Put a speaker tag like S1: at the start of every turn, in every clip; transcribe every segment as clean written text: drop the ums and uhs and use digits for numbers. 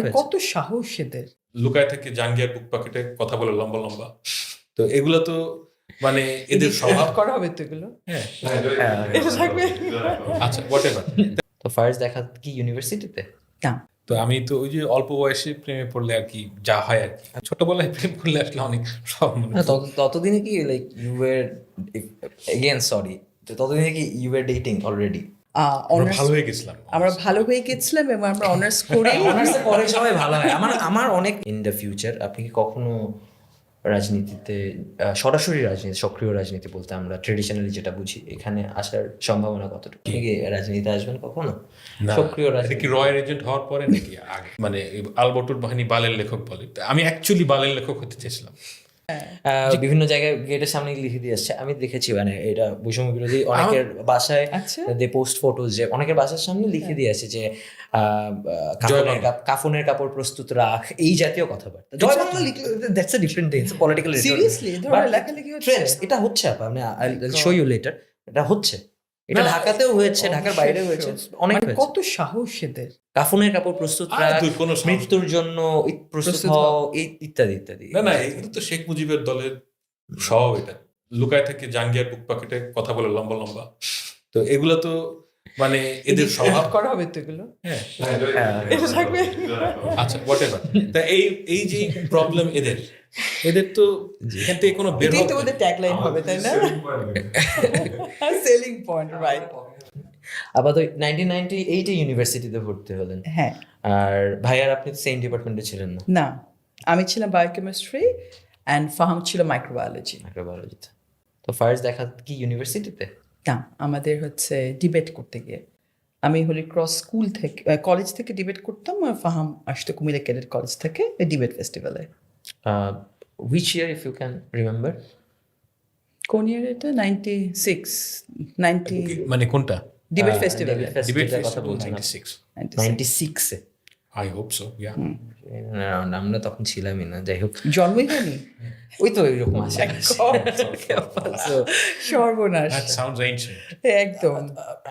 S1: হয়েছে?
S2: কত সাহস এদের!
S3: লুকায় থেকে জাঙ্গিয়ার বুক পকেটে কথা বলে লম্বা লম্বা। তো এগুলো তো মানে এদের স্বভাব।
S2: করা হবে তো এগুলো।
S3: হ্যাঁ,
S2: এটা থাকবে।
S3: আচ্ছা হোয়াটএভার।
S1: তো ফার্স্ট দেখা কি ইউনিভার্সিটিতে?
S2: না,
S3: তো আমি তো ওই যে অল্প বয়সে প্রেমে পড়লে আর কি যা হয় আর কি, ছোটবেলায় প্রেম করলে আসলে অনেক সব মনে
S1: না, ততদিনে কি like you were again sorry ততদিনে কি ইউ ওয়ার ডেটিং অলরেডি?
S3: আমরা
S2: অনার্স
S3: ভালো হয়ে গেছিলাম।
S2: আমরা ভালো হয়ে গেছিলাম এবং আমরা অনার্স করে
S1: অনার্সে পরে সবাই ভালো হয়। আমার অনেক ইন দ্য ফিউচার আপনি কি কখনো রাজনীতিতে সরাসরি রাজনীতি, সক্রিয় রাজনীতি বলতে আমরা ট্রেডিশনালি যেটা বুঝি, এখানে আসার সম্ভাবনা কতটুকু? আপনি কি রাজনীতিতে আসবেন কখনো?
S3: না,
S1: সক্রিয়
S3: এটা
S1: রাজনীতি
S3: কি রয়্যাল এজেন্ট হওয়ার পরে নাকি আগে? মানে আলবর্টুর বাহিনী বালের লেখক বলে, আমি অ্যাকচুয়ালি বালের লেখক হতে চেয়েছিলাম।
S1: বিভিন্ন জায়গায় গেটের সামনে লিখে দিয়ে আসছে, আমি দেখেছি। মানে এটা বৈষম্য বিরোধী অনেকের বাসায়
S2: আচ্ছা।
S1: দে পোস্ট ফটোজ, যে অনেকের বাসার সামনে লিখে দিয়ে আসে যে কাফনের কাপড় প্রস্তুত রাখ, এই জাতীয় কথাবার্তা। জয় বাংলা লিখলে that's a different thing, political
S2: seriously এই ধরনের লেখালেখি হচ্ছে।
S1: এটা হচ্ছে আপা, আমি শো ইউ লেটার, এটা হচ্ছে। এটা ঢাকাতেও হয়েছে, ঢাকার বাইরেও হয়েছে, অনেক
S2: মানে
S1: হয়েছে।
S2: কত সাহস এদের!
S1: কাফনের কাপড় প্রস্তুত রাখ,
S3: তুই কোনো সাহস
S1: মৃত্যুর জন্য প্রস্তুত
S2: প্রস্তুত
S1: হও,
S2: হও।
S1: ইত্যাদি ইত্যাদি।
S3: না না, এগুলো তো শেখ মুজিবের দলের স্বভাব। এটা লুকায় থেকে জাঙ্গিয়ার বুক পকেটে কথা বলে লম্বা লম্বা। তো এগুলো তো মানে এদের স্বভাব।
S2: করা হবে তো এগুলো।
S3: হ্যাঁ,
S2: এটা থাকবে।
S3: আচ্ছা হোয়াটএভার। তা এই যে প্রবলেম এদের তো এখান থেকে কোনো বের
S2: এটাই
S3: হওয়া
S2: তো ওদের ট্যাগলাইন হবে, তাই না? Selling point, right?
S1: আপাতত 1998 ইউনিভার্সিটিতে ভর্তি হলেন।
S2: হ্যাঁ।
S1: আর ভাইয়ার আপনি সেম ডিপার্টমেন্টে ছিলেন না?
S2: না, আমি ছিলাম বায়োকেমিস্ট্রি অ্যান্ড ফাহাম ছিল মাইক্রোবায়োলজি।
S1: মাইক্রোবায়োলজিতে। তো ফার্স্ট দেখা কি ইউনিভার্সিটিতে?
S2: না, আমাদের হচ্ছে ডিবেট করতে গিয়ে। আমি হলি ক্রস স্কুল থেকে কলেজ থেকে ডিবেট করতাম, আর ফাহাম আসতো কুমিল্লা ক্যাডেট কলেজ থেকে ডিবেট ফেস্টিভ্যালে।
S1: Which year if you can remember?
S2: কোন ইয়ার এটা? 96 90
S3: মানে কোনটা?
S2: ডিবেট ফেস্টিভ্যালে।
S3: ডিবেট
S1: কথা
S3: ফেস্টিভ্যাল
S1: বলছিলাম
S3: 96।
S1: 96-এ।
S3: আই হোপ সো, ইয়া।
S1: আমরা তখন ছিলামই না, যাই হোক।
S2: জন্মই হয়নি।
S1: ওই তো এরকম আছে। So,
S2: সর্বনাশ,
S3: দ্যাট সাউন্ডস এনশিয়েন্ট।
S2: একদম।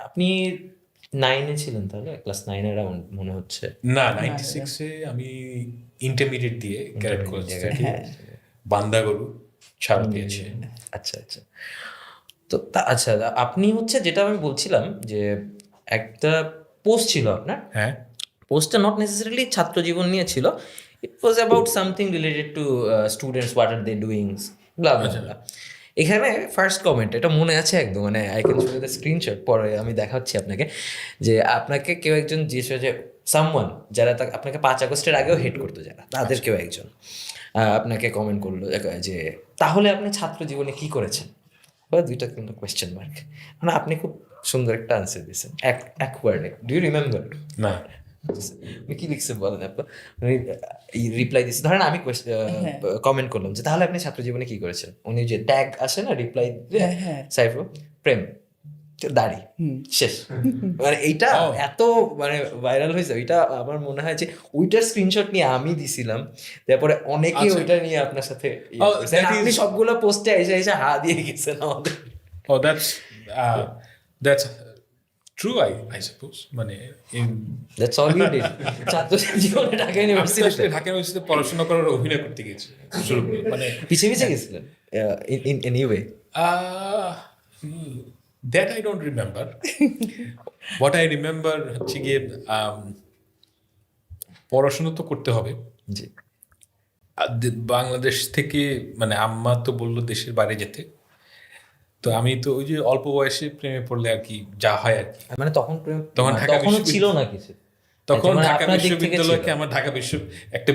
S1: আপনি 9-এ ছিলেন তাহলে, ক্লাস 9 অ্যারাউন্ড মনে হচ্ছে।
S3: না, 96 এ আমি ইন্টারমিডিয়েট দিয়ে ক্যাডেট কলেজ থেকে
S2: হ্যাঁ।
S3: বান্দাগরু ছাড় পেয়েছি।
S1: আচ্ছা আচ্ছা। তো আচ্ছা, আপনি হচ্ছে যেটা আমি বলছিলাম যে একটা পোস্ট ছিল আপনার,
S3: হ্যাঁ,
S1: পোস্টটা নট নেসেসারিলি ছাত্র জীবন নিয়ে ছিল, it was about something related to students, what are they doing, blah blah blah. এখানে ফার্স্ট কমেন্ট, এটা মনে আছে একদম, মানে I can show the screenshot, পরে আমি দেখাচ্ছি আপনাকে, যে আপনাকে কেউ একজন জিজ্ঞেস, যে সামওয়ান যারা আপনাকে 5 আগস্টের আগেও হেট করতো, যারা তাদের কেউ একজন আপনাকে কমেন্ট করলো যে তাহলে আপনি ছাত্র জীবনে কি করেছেন, বা দুইটা কিন্তু কোয়েশ্চেন মার্ক। মানে আপনি খুব সুন্দর একটা আনসার দিয়েছেন এক ওয়ার্ডে। Do you remember?
S3: না
S1: আপনি কি লিখছেন বলেন? আপনি রিপ্লাই দিচ্ছেন, ধরেন আমি কমেন্ট করলাম যে তাহলে আপনি ছাত্র জীবনে কি করেছেন, উনি যে ট্যাগ আসে না রিপ্লাই, সাইফো প্রেম দাড়ি শেষ। মানে এইটা এত মানে ভাইরাল হয়েছে, ওইটা আমার মনে হয় যে ওইটার স্ক্রিনশট নিয়ে আমি দিছিলাম, তারপরে অনেকে ওইটা নিয়ে আপনার সাথে আপনি সবগুলো পোস্টে এসে এসে হা দিয়ে গেছেন আমাদের।
S3: Oh, that's true, I suppose. মানে
S1: দ্যাটস অল ইউ ডিড ছাত্র জীবনে ঢাকা ইউনিভার্সিটিতে?
S3: ঢাকা ইউনিভার্সিটিতে পড়াশোনা করার অভিনয় করতে গেছি শুরু করে। মানে
S1: পিছিয়ে পিছিয়ে গেছিলেন in any way?
S3: that I don't remember. What I remember হচ্ছে গিয়ে পড়াশোনা তো করতে হবে।
S1: জি।
S3: বাংলাদেশ থেকে মানে আম্মা তো বললো দেশের বাইরে যেতে, তো আমি তো ওই যে অল্প বয়সে প্রেমে পড়লে আর কি যা হয় আর কি।
S1: মানে তখন
S3: তখন ঢাকা
S1: তখনও ছিল না কিছু,
S3: তখন
S1: মানে
S3: ঢাকা
S1: আপনার দিক থেকে
S3: বিশ্ববিদ্যালয়কে
S1: ছিল।
S3: আমার ঢাকা একটা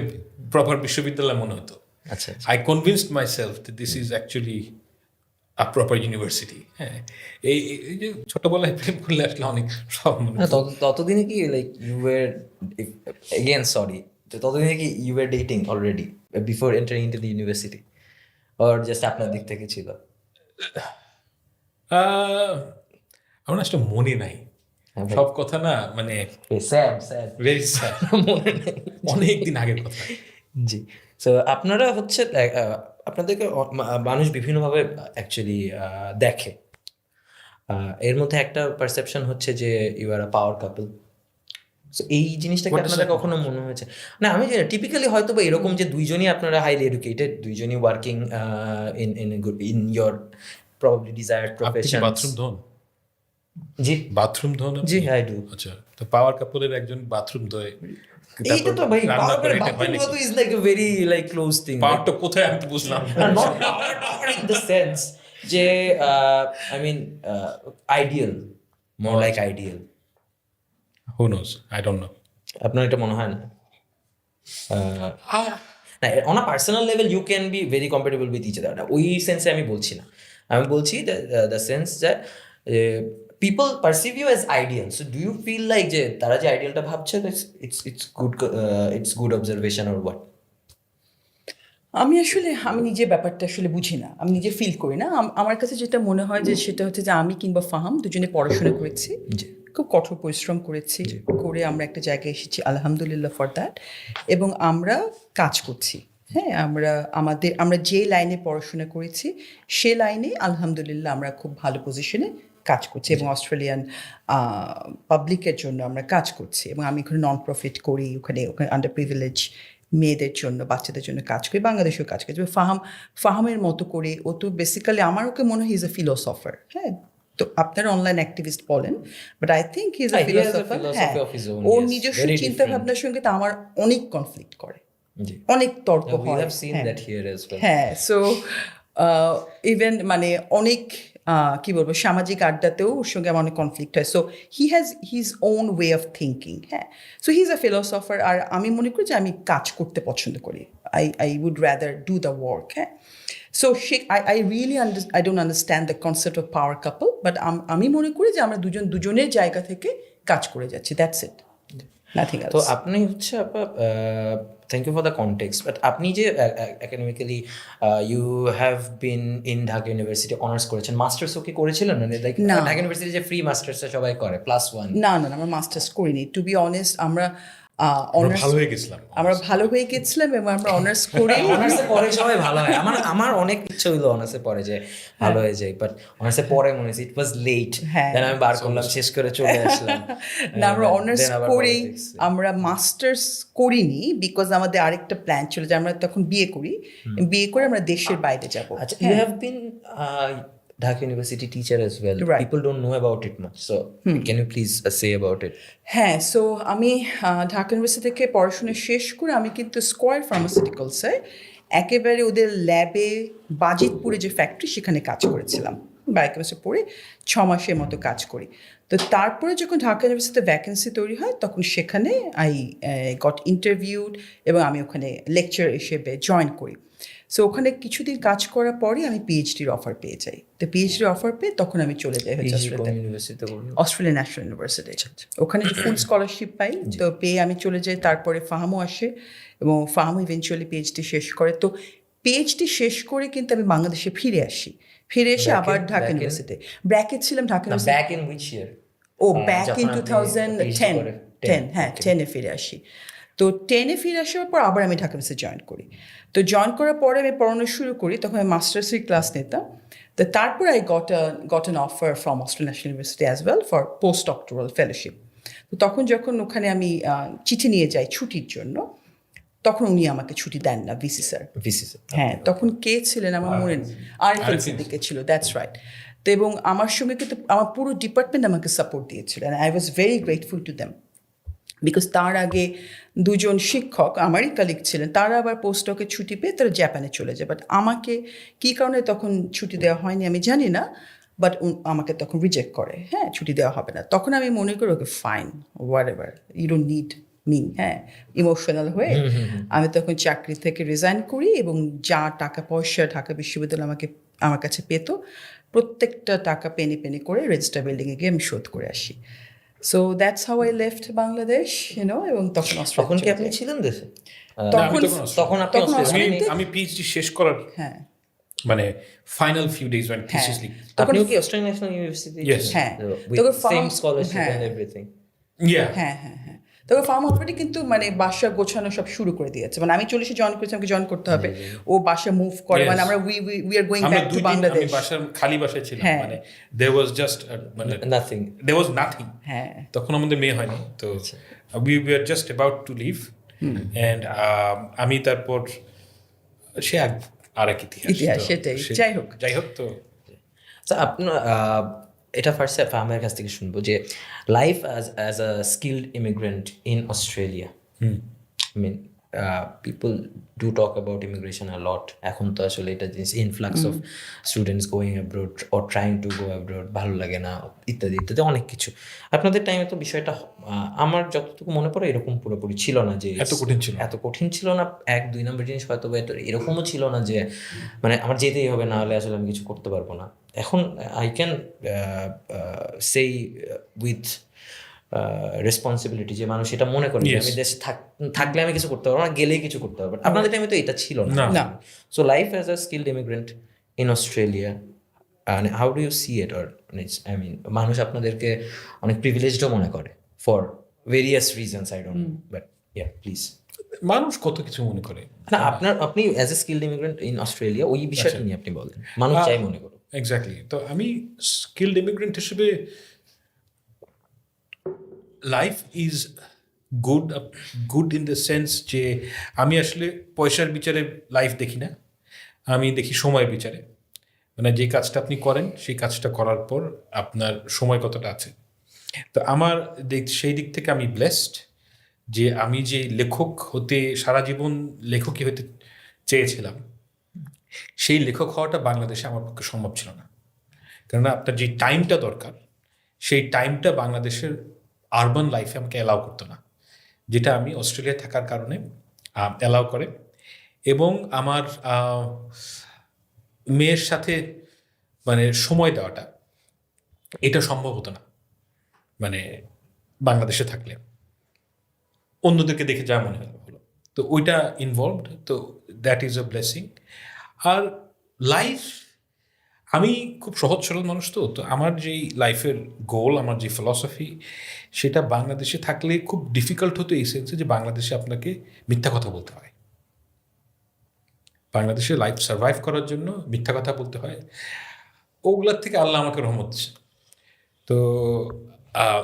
S3: প্রপার বিশ্ববিদ্যালয় মনে হতো।
S1: আচ্ছা
S3: I convinced myself that this is actually a proper university. হ্যাঁ, এই যে ছোটবেলায় প্রেম করলে আসলে অনেক সব মনে
S1: না, ততদিনে কি like you were again sorry ততদিনে কি you were dating already before entering into the university, or just আপনার দিক থেকে ছিল?
S3: আমার আসলে মনে নাই সব কথা, না মানে ভেরি স্যাড,
S1: মনে নেই,
S3: অনেক দিন আগের কথা।
S1: জি। সো আপনারা হচ্ছে আপনাদেরকে মানুষ বিভিন্নভাবে অ্যাকচুয়ালি দেখে। এর মধ্যে একটা পারসেপশন হচ্ছে যে you R a power couple, So এই জিনিসটা কি
S3: What does
S1: আপনাদের
S3: that
S1: কখনো মনে হয়েছে? না আমি টিপিক্যালি হয়তো বা এরকম যে দুইজনই আপনারা হাইলি এডুকেটেড, দুইজনই working in your probably desired
S3: আপনি কি
S1: প্রফেশন।
S3: বাথরুম ধোন?
S1: জি
S3: বাথরুম ধোন আপনি?
S1: G I do.
S3: আচ্ছা, তো পাওয়ার কাপলের একজন বাথরুম ধোয়,
S1: এইটা তো ভাই
S3: রান্না
S1: পাওয়ার
S3: করে এটা হয়
S1: বাথরুম
S3: নাকি?
S1: তো is like a very like close thing.
S3: পাওয়ারটা কোথায় আমি তো বুঝলাম না।
S1: Not power in the sense যে I mean ideal, more like ideal.
S3: Who knows? I don't know.
S1: আপনার এটা মনে হয় না? না, on a personal level you can be very compatible with each other, ওই সেন্সে আমি বলছি না। আমি বলছি দ্য সেন্স যে people perceive you as ideal. So do you feel like যে তারা যে আইডিয়ালটা ভাবছে it's good observation or what?
S2: আমি নিজে ব্যাপারটা আসলে বুঝি না, আমি নিজে ফিল করি না। আমার কাছে যেটা মনে হয় যে সেটা হচ্ছে যে আমি কিংবা ফাহাম দুজনে পড়াশোনা করেছি, খুব কঠোর পরিশ্রম করেছি, করে আমরা একটা জায়গায় এসেছি, আলহামদুলিল্লাহ ফর দ্যাট। এবং আমরা কাজ করছি, হ্যাঁ, আমরা যে লাইনে পড়াশোনা করেছি সে লাইনে আলহামদুলিল্লাহ আমরা খুব ভালো পজিশনে কাজ করছি এবং অস্ট্রেলিয়ান পাবলিকের জন্য আমরা কাজ করছি। এবং আমি ওখানে নন প্রফিট করি, ওখানে আন্ডার প্রিভিলেজ মেয়েদের জন্য, বাচ্চাদের জন্য কাজ করি, বাংলাদেশেও কাজ করি। ফাহামের মতো করে ও তো বেসিক্যালি আমার ওকে মনে হয় ইজ এ ফিলোসফার। হ্যাঁ, তো আপনারা অনলাইন অ্যাক্টিভিস্ট বলেন, but I think he is a philosopher. হ্যাঁ, ওর নিজস্ব চিন্তা ভাবনার সঙ্গে তো আমার অনেক কনফ্লিক্ট করে, অনেক তর্ক হয়। হ্যাঁ, সো ইভেন মানে অনেক কি বলবো, সামাজিক আড্ডাতেও ওর সঙ্গে আমার অনেক কনফ্লিক্ট হয়। So he has his own way of thinking. হ্যাঁ, so he is a philosopher. আর আমি মনে করি যে আমি কাজ করতে পছন্দ করি, I would rather do the work. হ্যাঁ, so I really I don't understand the concept of power couple, but আমি মনে করি যে আমরা দুজনের জায়গা থেকে কাজ করে যাচ্ছি, দ্যাটস ইট, নাথিং এলস।
S1: তো আপনি হচ্ছে thank you for the context, but আপনি যে academically you have been in Dhaka university honours করেছেন, মাস্টার্সও কি করেছিলেন? মানে লাইক ঢাকা ইউনিভার্সিটি যে ফ্রি মাস্টার্সটা সবাই করে +1।
S2: না, আমরা মাস্টার্স করিনি, টু বি অনেস্ট। আমরা
S3: ভালো হয়ে গেছিলাম,
S2: এবং আমরা অনার্স করে
S1: অনার্সে পরে সবাই ভালো হয়। আমার অনেক ইচ্ছা হইলো অনার্সে পরে যে ভালো হয়ে যায়, বাট অনার্সে পরে মনে হয়েছে ইট ওয়াজ লেট, দেন আমি বার করলাম, শেষ করে চলে আসলাম।
S2: না, আমরা অনার্স করেই, আমরা মাস্টার্স করিনি, বিকজ আমাদের আরেকটা প্ল্যান ছিল যে আমরা তখন বিয়ে করে আমরা দেশের বাইরে যাব।
S1: আচ্ছা, you have been Dhaka University teacher as well.
S2: Right.
S1: People don't know about it much. So can you please say about it?
S2: হ্যাঁ, সো আমি ঢাকা ইউনিভার্সিটি থেকে পড়াশোনা শেষ করে আমি কিন্তু স্কয়ার ফার্মাসিউটিক্যালসে একেবারে ওদের ল্যাবে বাজিতপুরে যে ফ্যাক্টরি সেখানে কাজ করেছিলাম। বায়োকেমিস্ট্রি পড়ে 6 মাসের মতো কাজ করি। তো তারপরে যখন ঢাকা ইউনিভার্সিটিতে ভ্যাকেন্সি তৈরি হয় তখন সেখানে আই গট ইন্টারভিউড এবং আমি ওখানে লেকচার হিসেবে জয়েন করি। সো ওখানে কিছুদিন কাজ করার পরে আমি পিএইচডির অফার পেয়ে যাই। তো পিএইচডির অফার পেয়ে তখন আমি চলে যাই হচ্ছে অস্ট্রেলিয়ান ন্যাশনাল ইউনিভার্সিটি। ওখানে ফুল স্কলারশিপ পাই, তো পেয়ে আমি চলে যাই। তারপরে ফাহামও আসে এবং ফাহামও ইভেনচুয়ালি পিএইচডি শেষ করে। তো পিএইচডি শেষ করে কিন্তু আমি বাংলাদেশে ফিরে এসে আবার ঢাকা ইউনিভার্সিটি ব্র্যাকেট ছিলাম Dhaka university.
S1: Back in which year?
S2: Back in 2010। হ্যাঁ, 10-এ ফিরে আসি। তো 10-এ ফিরে আসার পর আবার আমি ঢাকা ইউনিভার্সিটি জয়েন করি। তো জয়েন করার পরে আমি পড়ানো শুরু করি, তখন আমি মাস্টার্সের ক্লাস নিতাম। তো তারপর I got an offer from Australian national university as well for post doctoral fellowship. তো যখন ওখানে আমি চিঠি নিয়ে যাই ছুটির জন্য, তখন উনি আমাকে ছুটি দেন না, ভিসি স্যার। হ্যাঁ, তখন কে ছিলেন আমার মনে নেই, আরিফিন সিদ্দিকী ছিল, দ্যাটস রাইট। তো এবং আমার সঙ্গে কিন্তু আমার পুরো ডিপার্টমেন্ট আমাকে সাপোর্ট দিয়েছিল, and I was very grateful to them. Because তার আগে দুজন শিক্ষক আমারই কালিগ ছিলেন, তারা আবার পোস্টডকে ছুটি পেয়ে তারা জাপানে চলে যায়, বাট আমাকে কী কারণে তখন ছুটি দেওয়া হয়নি আমি জানি না, বাট আমাকে তখন রিজেক্ট করে। হ্যাঁ, ছুটি দেওয়া হবে না। তখন আমি মনে করি okay fine, whatever, you don't need me. হ্যাঁ, ইমোশনাল হয়ে আমি তখন চাকরি থেকে রিজাইন করি এবং যা টাকা পয়সা ঢাকা বিশ্ববিদ্যালয় আমার কাছে পেত, প্রত্যেকটা টাকা পেনি করে রেজিস্টার বিল্ডিংয়ে গিয়ে আমি শোধ করে আসি। So that's how I left Bangladesh, এবং তখন
S1: কি আপনি ছিলেন দেশে?
S3: আমি পিএইচডি শেষ করার মানে final few days when thesis leak.
S1: আপনিও কি অস্ট্রেলিয়ান ন্যাশনাল ইউনিভার্সিটি?
S3: Yes.
S2: হ্যাঁ,
S1: with same scholarship and everything.
S3: Yeah.
S2: হ্যাঁ। তবে ফার্ম অলরেডি কিন্তু মানে বাসা গোছানো সব শুরু করে দিয়েছে, মানে আমি চলে এসে জয়েন করেছি, আমাকে জয়েন করতে হবে, ও বাসা মুভ করে,
S3: Yes.
S2: মানে আমরা উই আর গোয়িং
S3: আমরা
S2: ব্যাক টু
S3: 2 দিন আমি
S2: বাংলাদেশ।
S3: খালি বাসায় ছিলাম,
S2: হ্যাঁ।
S3: মানে there was just মানে
S1: নাথিং।
S3: there was nothing.
S2: হ্যাঁ,
S3: তখন আমাদের মেয়ে হয়নি, তো we were just about to leave and আমি তারপর সে আর এক ইতিহাস।
S2: ইতিহাস,
S3: তো
S2: সেটাই।
S3: সে-
S2: যাই হোক।
S3: তো
S1: তো আপনার এটা ফার্স্ট ফার্মের কাছ থেকে শুনবো যে life as a skilled immigrant in Australia, I mean people do talk about immigration a lot. এখন তো আসলে এটা জিনিস influx of students going abroad or trying to go abroad, ভালো লাগে না ইত্যাদি ইত্যাদি অনেক কিছু। আপনাদের টাইমে তো বিষয়টা আমার যতটুকু মনে পড়ে এরকম পুরোপুরি ছিল না, যে
S3: এত কঠিন ছিল না।
S1: এত কঠিন ছিল না। 1-2 নম্বর জিনিস হয়তো বা এরকমও ছিল না যে মানে আমার যেতেই হবে, না হলে আসলে আমি কিছু করতে পারবো না। এখন আই ক্যান সেই উইথ রেসপন্সিবিলিটি যে মানুষ এটা মনে করে যে
S3: Yes.
S1: আমি দেশে থাকলে আমি কিছু করতে পারবো না, গেলেই কিছু করতে পারবো। আপনাদের টাইমে তো এটা ছিল
S3: না।
S1: না। So life as a skilled immigrant in Australia, how do you see it? Or I mean মানুষ আপনাদেরকে অনেক প্রিভিলেজডও মনে করে for various reasons, I don't know, but yeah please.
S3: মানুষ কত কিছু মনে করে।
S1: না, আপনি as a skilled immigrant in Australia ওই বিষয়টা নিয়ে আপনি বলেন, মানুষ চাই মনে করো।
S3: এক্স্যাক্টলি। তো আমি স্কিলড ইমিগ্রেন্ট হিসেবে life is good in the sense যে আমি আসলে পয়সার বিচারে লাইফ দেখি না, আমি দেখি সময়ের বিচারে। মানে যে কাজটা আপনি করেন সেই কাজটা করার পর আপনার সময় কতটা আছে। তো আমার সেই দিক থেকে আমি ব্লেসড যে আমি যে লেখক হতে সারা জীবন লেখকই হতে চেয়েছিলাম, সেই লেখক হওয়াটা বাংলাদেশে আমার পক্ষে সম্ভব ছিল না। কেননা আপনার যে টাইমটা দরকার সেই টাইমটা বাংলাদেশের আরবান লাইফে আমাকে অ্যালাউ করতো না, যেটা আমি অস্ট্রেলিয়ায় থাকার কারণে অ্যালাউ করে। এবং আমার মেয়ের সাথে মানে সময় দেওয়াটা এটা সম্ভব হতো না মানে বাংলাদেশে থাকলে, অন্যদেরকে দেখে যা মনে হলো। তো ওইটা ইনভলভড, তো দ্যাট ইজ আ ব্লেসিং। আর লাইফ, আমি খুব সহজ সরল মানুষ, তো আমার যেই লাইফের গোল, আমার যে ফিলসফি, সেটা বাংলাদেশে থাকলে খুব ডিফিকাল্ট হতো এই সেন্সে যে বাংলাদেশে আপনাকে মিথ্যা কথা বলতে হয়। বাংলাদেশে লাইফ সার্ভাইভ করার জন্য মিথ্যা কথা বলতে হয়। ওগুলার থেকে আল্লাহ আমাকে রহমত দিচ্ছে। তো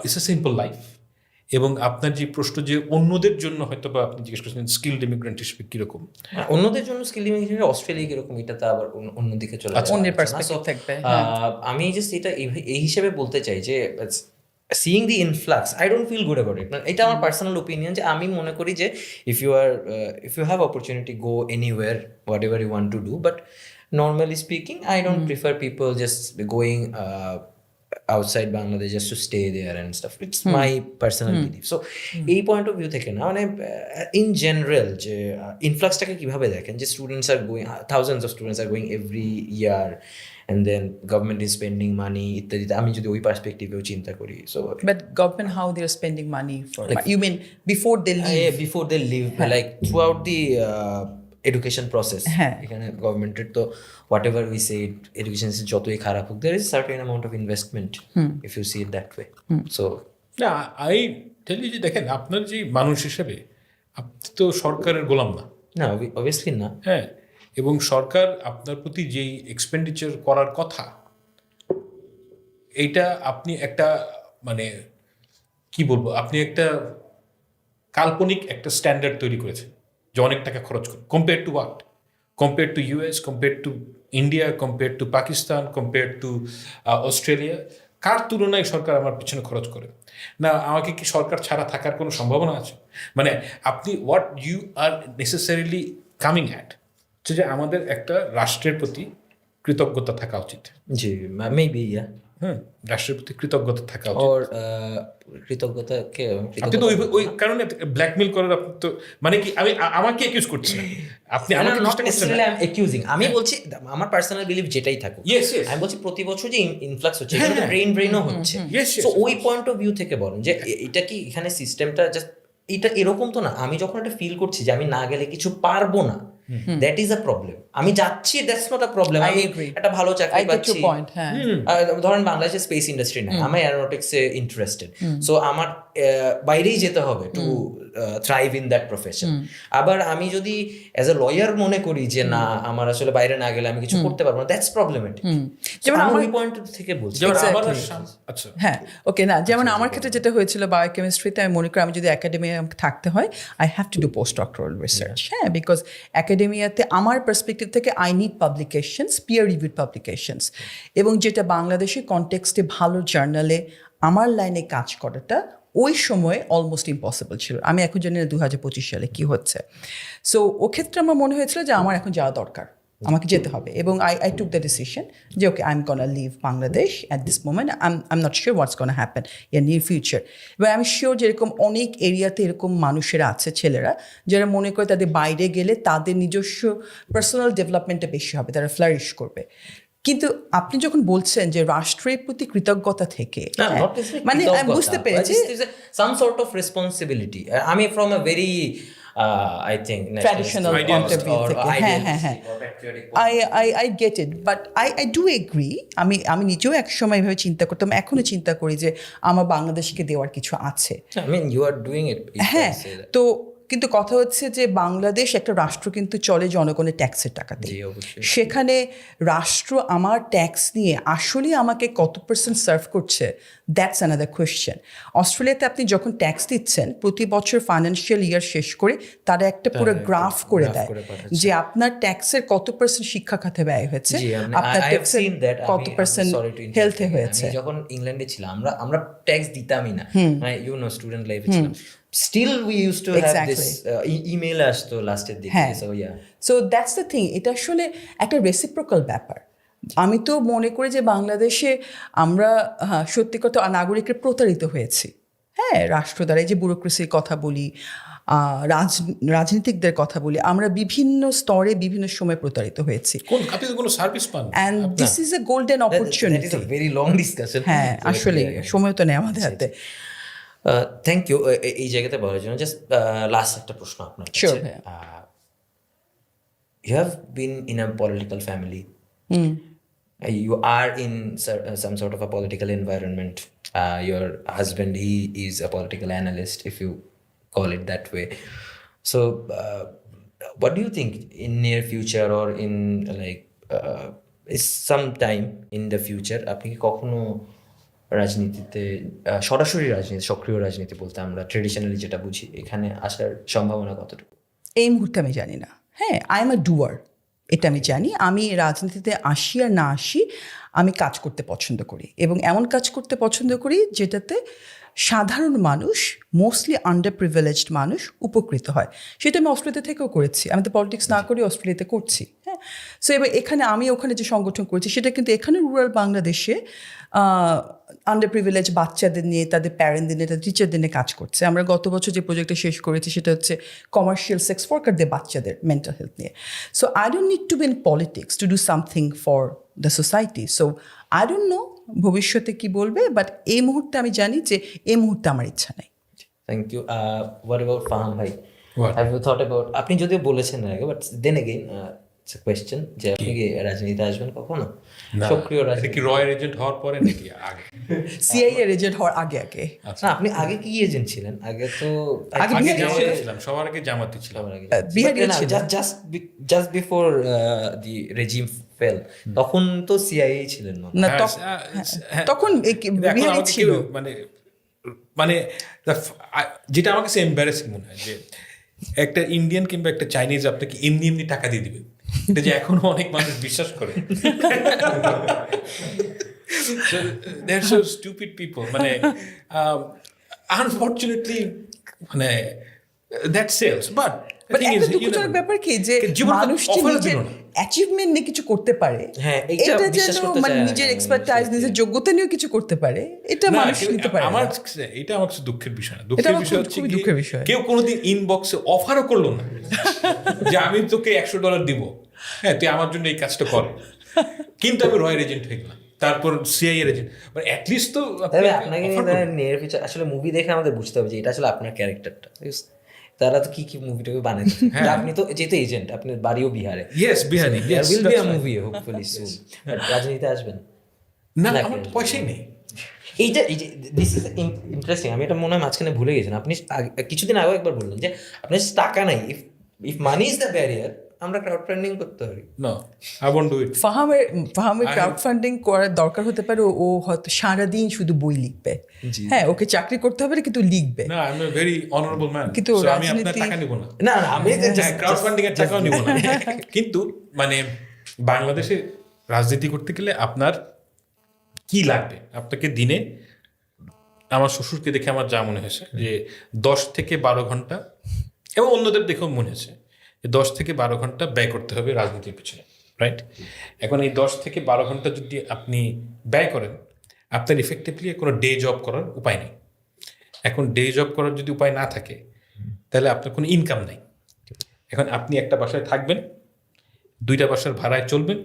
S3: ইটস আ সিম্পল লাইফ। এবং আপনার যে প্রশ্ন যে অন্যদের জন্য হয়তো বা আপনি জিজ্ঞেস করছেন স্কিলড ইমিগ্রেন্ট হিসেবে কীরকম,
S1: অন্যদের জন্য স্কিল ইমিগ্রেশন অস্ট্রেলিয়া কিরকম, এটা তো আবার অন্যদিকে চলে যাচ্ছে।
S2: অন্যের পার্সপেক্টিভ থাকবে।
S1: আমি জাস্ট এটা এই হিসেবে বলতে চাই যে seeing the influx, I don't feel good about it. এটা আমার পার্সোনাল ওপিনিয়ন, যে আমি মনে করি যে if you have opportunity go anywhere whatever you want to do, but normally speaking I don't prefer people just going outside Bangladesh just to stay there and stuff. It's my personal belief. So এই point of view থেকে না, মানে in general যে ইনফ্লাক্সটাকে কিভাবে দেখেন, যে students are going, thousands of students are going every year and then government is spending money ইত্যাদি, আমি যদি ওই পার্সপেক্টিভেও চিন্তা করি। So
S2: But government, how they are spending money for? You mean before they leave?
S1: Before they leave, like throughout the education process,
S2: হ্যাঁ।
S1: এখানে গভর্নমেন্টের তো whatever we say education যতই খারাপ হোক, there is certain amount of investment if you see it that way. So
S3: না, I tell you যে দেখেন, আপনার যে মানুষ হিসেবে আপনি তো সরকারের গোলাম না।
S1: না, অবভিয়াসলি না।
S3: হ্যাঁ, এবং সরকার আপনার প্রতি যেই এক্সপেন্ডিচার করার কথা, এইটা আপনি একটা মানে কি বলবো, আপনি একটা কাল্পনিক একটা স্ট্যান্ডার্ড তৈরি করেছেন যে অনেক টাকা খরচ করুন, compare to what, compare to US, compare to India, compare to Pakistan, compare to Australia. কার তুলনায় সরকার আমার পিছনে খরচ করে? না, আমাকে কি সরকার ছাড়া থাকার কোনো সম্ভাবনা আছে? মানে আপনি what you are necessarily coming at, যে আমাদের একটা রাষ্ট্রের প্রতি কৃতজ্ঞতা থাকা উচিত।
S1: জি, মেবি ইয়া,
S3: রাষ্ট্রের প্রতি কৃতজ্ঞতা থাকা উচিত।
S1: ওর কৃতজ্ঞতাকে
S3: আপনি তো ওই কারণে ব্ল্যাকমেল করার, আপনি তো মানে কি আমাকে অ্যাকিউজ করছেন, আপনি আমাকে চেষ্টা করছেন না।
S1: অ্যাকিউজিং, আমি বলছি আমার পার্সোনাল বিলিফ যেটাই থাকুক,
S3: Yes, yes.
S1: আমি বলছি প্রতি বছর যে ইনফ্লাক্স হচ্ছে, এখানে ব্রেনও হচ্ছে।
S3: Yes, yes,
S1: সো
S3: of
S1: ওই পয়েন্ট অফ ভিউ থেকে বলেন যে এটা কি এখানে সিস্টেমটা জাস্ট এটা এরকম তো না। আমি যখন এটা ফিল করছি যে আমি না গেলে কিছু পারবো না, দ্যাট ইজ আ প্রবলেম। আমি যাচ্ছি, that's not a problem.
S2: I
S1: আমি
S2: agree.
S1: একটা ভালো
S2: I
S1: চাকরি
S2: get
S1: পাচ্ছি,
S2: your point. হ্যাঁ।
S1: ধরেন বাংলাদেশের স্পেস ইন্ডাস্ট্রি নাই, আমি অ্যারোনটিক্সে ইন্টারেস্টেড, সো আমার বাইরেই যেতে হবে to thrive in that profession. আবার আমি যদি অ্যাজ এ লয়ার মনে করি যে না আমার আসলে বাইরে না গেলে আমি কিছু করতে পারবো না, দ্যাটস প্রবলেমেটিক। যেমন আমি ওই পয়েন্ট থেকে বলছি।
S3: যেমন আমার
S2: Exactly.
S3: আচ্ছা
S2: হ্যাঁ ওকে না যেমন আমার ক্ষেত্রে যেটা হয়েছিল বায়োকেমিস্ট্রিতে আমি মনে করি আমি যদি একাডেমিয়ায় থাকতে হয় I have to do post doctoral research, হ্যাঁ, বিকজ একাডেমিয়াতে আমার পার্সপেক্টিভ থেকে I need publications, peer reviewed publications, এবং যেটা বাংলাদেশের কনটেক্সটে ভালো জার্নালে আমার লাইনে কাজ করাটা ওই সময় অলমোস্ট ইম্পসিবল ছিল। আমি এখন জানি না 2025 সালে কি হচ্ছে। সো ও ক্ষেত্রে আমার মনে হয়েছিল যে আমার এখন যাওয়া দরকার, আমাকে যেতে হবে, এবং আই টুক দ্য ডিসিশন যে okay I am gonna leave Bangladesh at this moment, I am not sure what's gonna happen in near future. এবার আমি শিওর যে এরকম অনেক এরিয়াতে এরকম মানুষেরা আছে, ছেলেরা যারা মনে করে তাদের বাইরে গেলে তাদের নিজস্ব পার্সোনাল ডেভেলপমেন্টটা বেশি হবে, তারা ফ্লারিশ করবে। কিন্তু আপনি যখন বলছেন যে রাষ্ট্রের প্রতি কৃতজ্ঞতা থেকে,
S1: না,
S2: হ্যাঁ,
S1: not necessarily
S2: মানে আমি
S1: কৃতজ্ঞতা,
S2: বুঝতে
S1: but
S2: পেরেছি
S1: just there's some sort of responsibility. আমি from a very I think
S2: Traditional
S1: nationalistic
S2: point of view
S1: or
S2: থেকে, হ্যাঁ, হ্যাঁ, হ্যাঁ।
S1: idealistic or patriotic
S2: I get it, but I do agree. আমি নিজেও এক সময় এভাবে চিন্তা করতাম, এখনো চিন্তা করি যে আমার বাংলাদেশকে দেওয়ার কিছু আছে।
S1: I mean you are doing it, you
S2: হ্যাঁ,
S1: can say that.
S2: তো কিন্তু কথা হচ্ছে যে বাংলাদেশ একটা রাষ্ট্র কিন্তু চলে জনগণের ট্যাক্সের টাকাতে।
S1: জি, অবশ্যই।
S2: সেখানে রাষ্ট্র আমার ট্যাক্স নিয়ে আসলে আমাকে কত পার্সেন্ট সার্ভ করছে, দ্যাটস অ্যানাদার কোয়েশ্চেন। অস্ট্রেলিয়াতে আপনি যখন ট্যাক্স দিচ্ছেন প্রতি বছর ফাইন্যান্সিয়াল ইয়ার শেষ করে তারা একটা পুরো গ্রাফ করে দেয় যে আপনার ট্যাক্সের কত পার্সেন্ট শিক্ষা খাতে ব্যয় হয়েছে,
S1: জি,
S2: আপনার
S1: I have
S2: ট্যাক্সের
S1: seen that.
S2: কত পার্সেন্ট হেলথে হয়েছে।
S1: আমি যখন ইংল্যান্ডে ছিলাম আমরা ট্যাক্স দিতামই না, মানে ইউ নো স্টুডেন্ট লাইফে ছিলাম, still we use to have this email আসতো লাস্টের দিকে,
S2: হ্যাঁ।
S1: So yeah
S2: so that's the thing, এটা আসলে একটা রেসিপ্রোকাল ব্যাপার। আমি তো মনে করি যে বাংলাদেশে আমরা সত্যি কথা নাগরিকের প্রতারিত হয়েছি, হ্যাঁ, রাষ্ট্র দ্বারা। এই যে ব্যুরোক্রেসির কথা বলি, রাজনীতিকদের কথা বলি, আমরা বিভিন্ন স্তরে বিভিন্ন সময় প্রতারিত হয়েছি,
S3: আপনি তো কোনো সার্ভিস পান না।
S2: And this is a golden
S1: that is
S2: opportunity.
S1: a very long discussion.
S2: হ্যাঁ, আসলে সময় তো নেই আমাদের হাতে।
S1: থ্যাংক ইউ এই জায়গাতে বলার জন্য। জাস্ট লাস্ট একটা প্রশ্ন আপনার কাছে।
S2: Sure, ভাইয়া।
S1: You have been in a political family. You are in some sort of a political environment. Your husband, he is a political analyst, if you call it that way. So, what do you think in near future or in like is sometime in the future? আপনি কি কখনো রাজনীতিতে সরাসরি রাজনীতি, সক্রিয় রাজনীতি বলতে আমরা ট্রেডিশনালি যেটা বুঝি, এখানে আসার সম্ভাবনা কতটুকু?
S2: এই মুহূর্তে আমি জানি না। হ্যাঁ, আই এম আ ডুয়ার, এটা আমি জানি। আমি রাজনীতিতে আসি আর না আসি, আমি কাজ করতে পছন্দ করি, এবং এমন কাজ করতে পছন্দ করি যেটাতে সাধারণ মানুষ, মোস্টলি আন্ডার প্রিভিলেজড মানুষ উপকৃত হয়। সেটা আমি অস্ট্রেলিয়া থেকেও করেছি, আমি তো পলিটিক্স না করে অস্ট্রেলিয়াতে করছি। হ্যাঁ, সো এবার এখানে আমি ওখানে যে সংগঠন করেছি সেটা কিন্তু এখানে রুরাল বাংলাদেশে আন্ডার প্রিভিলেজ বাচ্চাদের নিয়ে, তাদের প্যারেন্টদের নিয়ে, তাদের টিচারদের নিয়ে কাজ করছে। আমরা গত বছর যে প্রজেক্টটা শেষ করেছি সেটা হচ্ছে কমার্শিয়াল সেক্স ওয়ার্কারদের বাচ্চাদের মেন্টাল হেলথ নিয়ে। So I don't need to be in politics to do something for the society. So I don't no ভবিষ্যতে কি বলবে, বাট এই মুহূর্তে আমি জানি যে এই মুহূর্তে আমার ইচ্ছা নেই।
S1: Thank you. What about Faham ভাই?
S3: What?
S1: Have you thought about, আপনি যদিও বলেছেন না আগে, but then again it's a question যে আপনি কি রাজনীতিতে আসবেন কখনো?
S3: না,
S1: সক্রিয়
S3: এটা
S1: রাজনীতি?
S3: কি রয়্যাল এজেন্ট হওয়ার পরে নাকি আগে?
S2: সিআইএ এর এজেন্ট হওয়ার আগে আগে
S1: না, আপনি আগে কি এজেন্ট ছিলেন? আগে তো
S2: আগে
S3: আগে
S2: বিহারি
S3: জামাতে
S2: ছিলেন।
S3: ছিলাম, সবার আগে জামাতে ছিলাম।
S2: বিহারিও ছিল।
S1: Just before the regime fail, তখন তো সিআইএ ছিলেন না?
S2: না,
S3: হ্যাঁ,
S2: তখন
S3: এখন
S2: বিহারি
S3: আমাকে
S2: ছিল।
S3: কেউ মানে মানে যেটা আমার কাছে এম্বারেসিং মনে হয় যে একটা ইন্ডিয়ান কিংবা একটা চাইনিজ আপনাকে এমনি এমনি টাকা দিয়ে দিবে, এটা যে এখনো অনেক মানুষ বিশ্বাস করে। So, they're so stupid people. মানে unfortunately মানে that sells, but the thing
S2: একটা
S3: is,
S2: দুঃখজনক ব্যাপার কি যে
S3: জীবনে
S2: মানুষ যে
S3: offer
S2: নিজের
S3: দিল না।
S2: অ্যাচিভমেন্ট নিয়ে কিছু করতে পারে,
S1: হ্যাঁ, এইটা
S2: এটা
S1: বিশ্বাস
S2: যেন
S1: করতে
S2: মানে
S1: চায় না,
S2: নিজের
S1: হ্যাঁ,
S2: এক্সপার্টাইজ, নিজের যোগ্যতা নিয়েও কিছু করতে পারে, এটা
S3: না,
S2: মানুষ নিতে পারে
S3: আমার
S2: না।
S3: এটা আমার কাছে দুঃখের বিষয় না। দুঃখের
S2: আমার
S3: বিষয় হচ্ছে
S2: খুবই
S3: কি,
S2: দুঃখের বিষয়।
S3: কেউ কোনোদিন ইনবক্সে অফারও করলো না যে আমি তোকে $100 দিব, হ্যাঁ তুই আমার জন্য এই কাজটা কর, কিন্তু আমি রয়্যাল এজেন্ট হয়ে গেলাম, তারপর সিআইএ এজেন্ট, মানে অ্যাটলিস্ট তো
S1: তবে আপনাকে নিয়ার ফিউচার আসলে মুভি দেখে আমাদের বুঝতে হবে যে এটা আসলে আপনার ক্যারেক্টারটা। তারা তো কি কি মুভিটাকে বানায়, আপনি তো যেহেতু এজেন্ট, আপনার বাড়িও বিহারে,
S3: yes Bihari,
S1: there will be a movie hopefully soon. But রাজনীতিতে আসবেন?
S3: না, আমার তো পয়সাই নেই।
S1: এইটা এই যে দিস ইজ ইন্টারেস্টিং, আমি এটা মনে হয় মাঝখানে ভুলে গেছেন। আপনি কিছুদিন আগেও একবার বললেন যে আপনার টাকা নাই, if money is the barrier, আমরা ক্রাউড ফান্ডিং করতে পারি।
S3: No, I won't do it.
S2: ফাহামের ক্রাউড ফান্ডিং করার দরকার হতে পারে, ও হয়তো সারাদিন শুধু বই লিখবে, হ্যাঁ ওকে চাকরি করতে হবে না, কিন্তু লিখবে।
S3: No, I'm a very honorable man.
S2: কিন্তু
S3: So আমি আপনার
S2: রাজনীতি-
S3: টাকা নিব না।
S1: না না, আমি
S3: ক্রাউড ফান্ডিং এর টাকাও নিব না। কিন্তু মানে বাংলাদেশে রাজনীতি করতে গেলে আপনার কি লাগবে? আপনাকে দিনে, আমার শ্বশুরকে দেখে আমার যা মনে হয়েছে যে 10 থেকে 12 ঘন্টা, এবং অন্যদের দেখেও মনে হয়েছে যে 10 থেকে 12 ঘন্টা ব্যয় করতে হবে রাজনীতির পিছনে, রাইট? এখন এই 10 থেকে 12 ঘন্টা যদি আপনি ব্যয় করেন, আপনার ইফেক্টিভলি কোনো ডে জব করার উপায় নেই। এখন ডে জব করার যদি উপায় না থাকে, তাহলে আপনার কোনো ইনকাম নাই। এখন আপনি একটা বাসায় থাকবেন, 2টা বাসার ভাড়ায় চলবেন,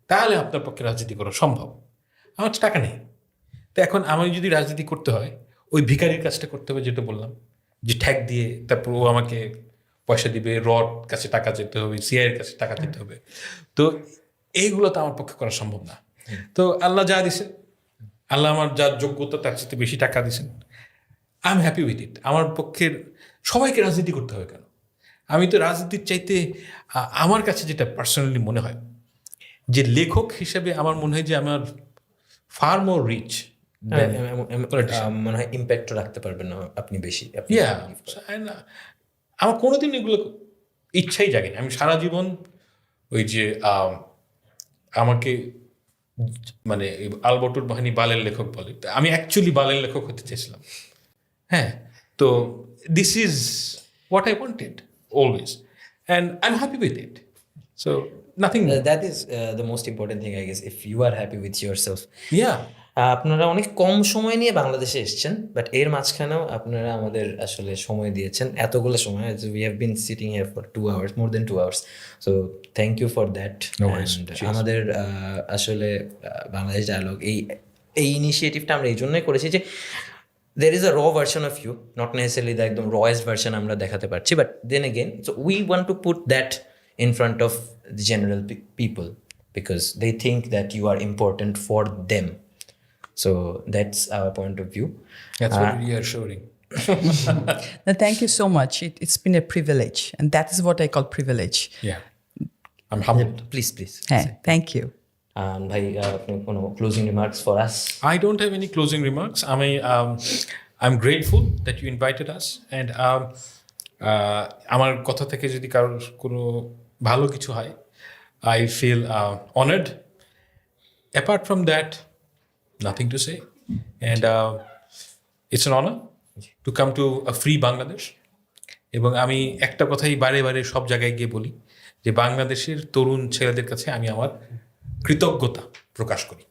S3: তাহলে আপনার পক্ষে রাজনীতি করা সম্ভব। আমার তো টাকা নেই। তো এখন আমি যদি রাজনীতি করতে হয়, ওই ভিখারির কাজটা করতে হবে, যেটা বললাম, যে ঠ্যাক দিয়ে তারপর ও আমাকে পয়সা দিবে, রড কাছে টাকা যেতে হবে, সিআইয়ের কাছে টাকা দিতে হবে। তো এইগুলো তো আমার পক্ষে করা সম্ভব না। তো আল্লাহ যা দিছেন, আল্লাহ আমার যা যোগ্যতা তার চেয়ে বেশি টাকা দিছেন, আই এম হ্যাপি উইথ ইট। আমার পক্ষের সবাইকে রাজনীতি করতে হবে কেন? আমি তো রাজনীতির চাইতে আমার কাছে যেটা পার্সোনালি মনে হয়, যে লেখক হিসেবে আমার মনে হয় যে আমার ফার মোর রিচ।
S1: মনে হয় ইম্প্যাক্টও রাখতে পারবেন না আপনি বেশি।
S3: আমার কোনোদিন এগুলো ইচ্ছাই জাগেনি। আমি সারা জীবন ওই যে আমাকে মানে আলবর্টুর বাহিনী বালের লেখক বলে, আমি অ্যাকচুয়ালি বালের লেখক হতে চেয়েছিলাম। হ্যাঁ, তো this is what I wanted always, and I am happy with it. So nothing.
S1: That is the most important thing I guess, if you are happy with yourself.
S3: Yeah,
S1: আপনারা অনেক কম সময় নিয়ে বাংলাদেশে এসেছেন, বাট এর মাঝখানেও আপনারা আমাদের আসলে সময় দিয়েছেন, এতগুলো সময়। We have been sitting here for 2 hours, more than 2 hours, so thank you for that. আমাদের আসলে বাংলাদেশ ডায়ালগ এই ইনিশিয়েটিভটা আমরা এই জন্যই করেছি যে there is a raw version of you, not necessarily the একদম rawest version আমরা দেখাতে পারছি, but then again, so we want to put that in front of the general people because they think that you are important for them. So that's our point of view.
S3: that's very reassuring.
S2: No, thank you so much. It's been a privilege, and that is what I call privilege.
S3: Yeah, I'm humbled.
S1: Please.
S2: Hey, thank you.
S1: ভাই, আপনি কোনো closing remarks for us?
S3: I don't have any closing remarks. I'm grateful that you invited us, and আমার কথা থেকে যদি কারোর কোনো ভালো কিছু হয়, I feel honored. Apart from that, nothing to say, and it's an honor to come to a free Bangladesh. এবং আমি একটা কথাই বারে বারে সব জায়গায় গিয়ে বলি যে বাংলাদেশের তরুণ ছেলেদের কাছে আমি আমার কৃতজ্ঞতা প্রকাশ করি।